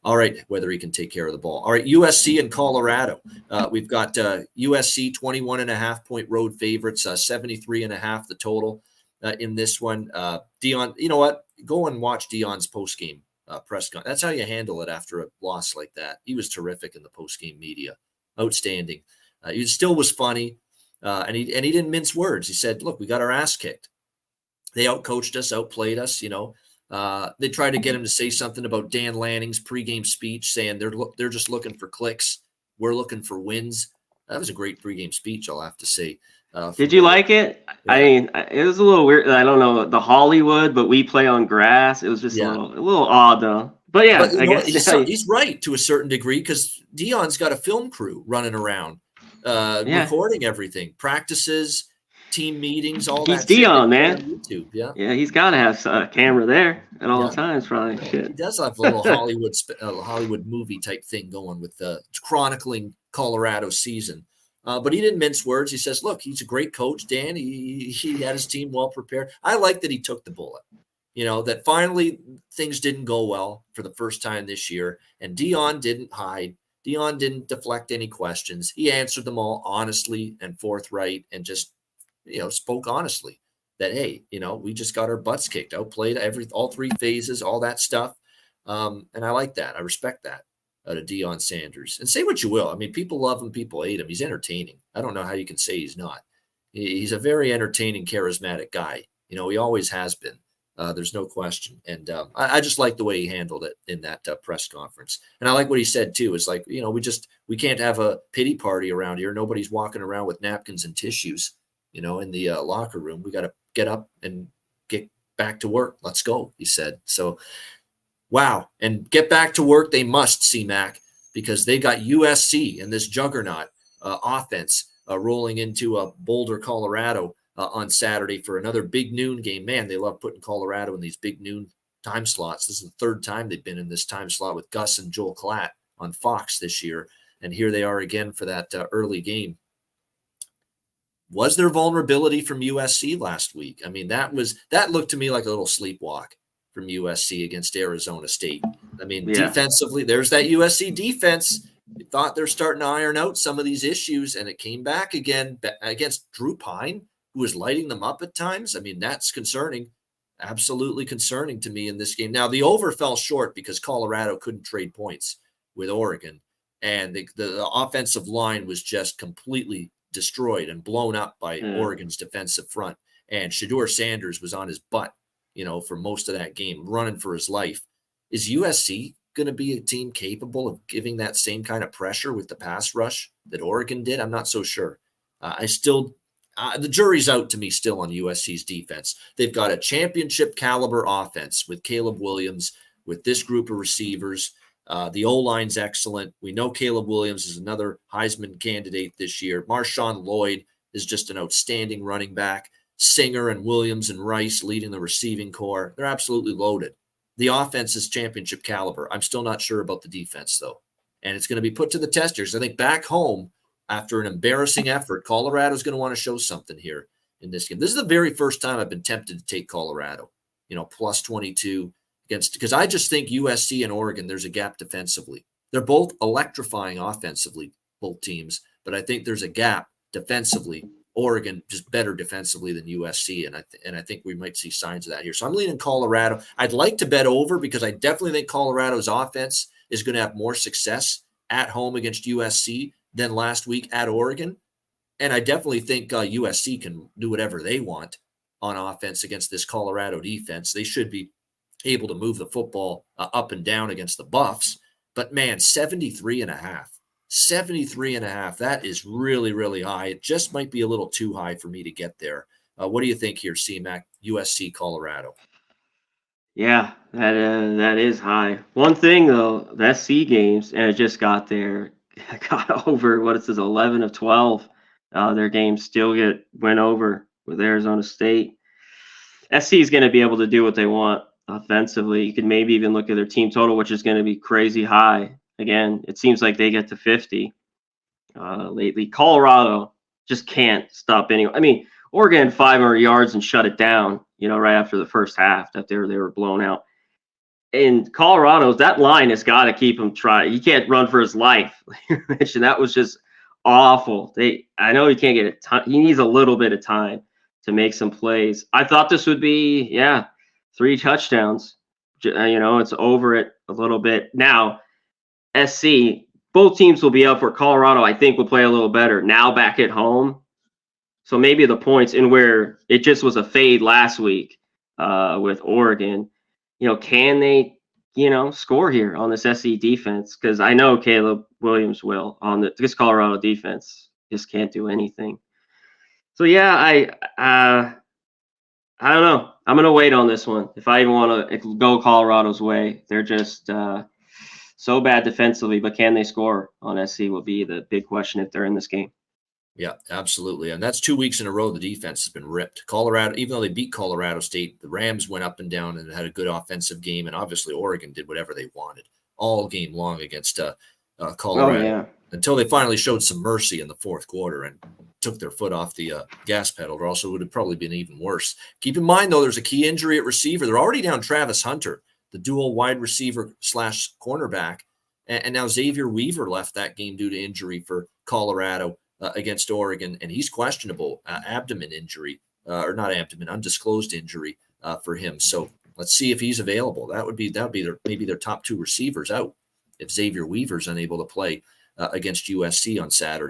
All right, whether he can take care of the ball. All right, USC and Colorado. We've got USC 21.5-point road favorites, 73.5 the total in this one. Dion, you know what? Go and watch Dion's postgame press conference. That's how you handle it after a loss like that. He was terrific in the postgame media, outstanding. He still was funny, and he didn't mince words. He said, "Look, we got our ass kicked. They outcoached us, outplayed us. They tried to get him to say something about Dan Lanning's pregame speech, saying they're just looking for clicks. We're looking for wins." That was a great pregame speech, I'll have to say. Did you like it? Yeah. I mean, it was a little weird. I don't know the Hollywood, but we play on grass. It was just Yeah. a little odd though. But yeah, But I guess he's right to a certain degrgree because Dion's got a film crew running around, recording everything, practices, team meetings, all he's that. Dion, shit man. on YouTube, yeah. Yeah, he's got to have a camera there at all times, probably. Shit. He does have a little Hollywood movie type thing going with chronicling Colorado season. But he didn't mince words. He says, "Look, he's a great coach, Dan. He had his team well prepared." I like that he took the bullet. That finally things didn't go well for the first time this year, and Dion didn't hide. Dion didn't deflect any questions. He answered them all honestly and forthright, and just spoke honestly that, hey, we just got our butts kicked, outplayed all three phases, all that stuff. And I like that. I respect that out of Deion Sanders. And say what you will. I mean, people love him, people hate him. He's entertaining. I don't know how you can say he's not. He's a very entertaining, charismatic guy. He always has been. There's no question. And I just like the way he handled it in that press conference. And I like what he said, too. It's like, we can't have a pity party around here. Nobody's walking around with napkins and tissues, in the locker room. We got to get up and get back to work. Let's go, he said. So, wow. And get back to work they must, C-Mac, because they got USC and this juggernaut offense rolling into Boulder, Colorado, on Saturday for another big noon game. Man, they love putting Colorado in these big noon time slots. This is the third time they've been in this time slot with Gus and Joel Klatt on Fox this year. And here they are again for that early game. Was there vulnerability from USC last week? I mean, that looked to me like a little sleepwalk from USC against Arizona State. I mean, defensively, there's that USC defense. We thought they're starting to iron out some of these issues, and it came back again against Drew Pine, who was lighting them up at times. I mean, that's concerning, absolutely concerning to me in this game. Now, the over fell short because Colorado couldn't trade points with Oregon, and the offensive line was just completely destroyed and blown up by Oregon's defensive front. And Shedeur Sanders was on his butt, for most of that game, running for his life. Is USC going to be a team capable of giving that same kind of pressure with the pass rush that Oregon did? I'm not so sure. The jury's out to me still on USC's defense. They've got a championship caliber offense with Caleb Williams, with this group of receivers. The O-line's excellent. We know Caleb Williams is another Heisman candidate this year. Marshawn Lloyd is just an outstanding running back. Singer and Williams and Rice leading the receiving core. They're absolutely loaded. The offense is championship caliber. I'm still not sure about the defense, though. And it's going to be put to the testers. I think back home, after an embarrassing effort, Colorado's going to want to show something here in this game. This is the very first time I've been tempted to take Colorado, plus 22 against, because I just think USC and Oregon, there's a gap defensively. They're both electrifying offensively, both teams, but I think there's a gap defensively. Oregon just better defensively than USC, and I think we might see signs of that here. So I'm leaning Colorado. I'd like to bet over because I definitely think Colorado's offense is going to have more success at home against USC than last week at Oregon. And I definitely think USC can do whatever they want on offense against this Colorado defense. They should be able to move the football up and down against the Buffs. But, man, 73.5. 73.5. That is really, really high. It just might be a little too high for me to get there. What do you think here, C-Mac, USC, Colorado? Yeah, that is high. One thing, though, the SC games, and it just got there, got over, 11 of 12. Their games still went over with Arizona State. SC is going to be able to do what they want offensively. You could maybe even look at their team total, which is going to be crazy high. Again, it seems like they get to 50 lately. Colorado just can't stop anyone. I mean, Oregon 500 yards and shut it down, right after the first half after they were blown out. in Colorado, that line has got to keep him trying. He can't run for his life. Like you mentioned, that was just awful. I know he can't get a ton. He needs a little bit of time to make some plays. I thought this would be, 3 touchdowns. It's over it a little bit now. SC, both teams will be up for Colorado. I think will play a little better now back at home. So maybe the points in where it just was a fade last week with Oregon, can they, score here on this SC defense? Because I know Caleb Williams will on this Colorado defense just can't do anything. So yeah, I don't know. I'm gonna wait on this one. If I even want to go Colorado's way, they're just so bad defensively. But can they score on SC will be the big question if they're in this game. Yeah, absolutely. And that's 2 weeks in a row the defense has been ripped. Colorado, even though they beat Colorado State, the Rams went up and down and had a good offensive game. And obviously Oregon did whatever they wanted all game long against Colorado. Oh, yeah. Until they finally showed some mercy in the fourth quarter and took their foot off the gas pedal, or else it would have probably been even worse. Keep in mind, though, there's a key injury at receiver. They're already down Travis Hunter, the dual wide receiver / cornerback. And now Xavier Weaver left that game due to injury for Colorado against Oregon, and he's questionable, abdomen injury, or not abdomen, undisclosed injury for him. So let's see if he's available. That would be maybe their top 2 receivers out if Xavier Weaver's unable to play against USC on Saturday.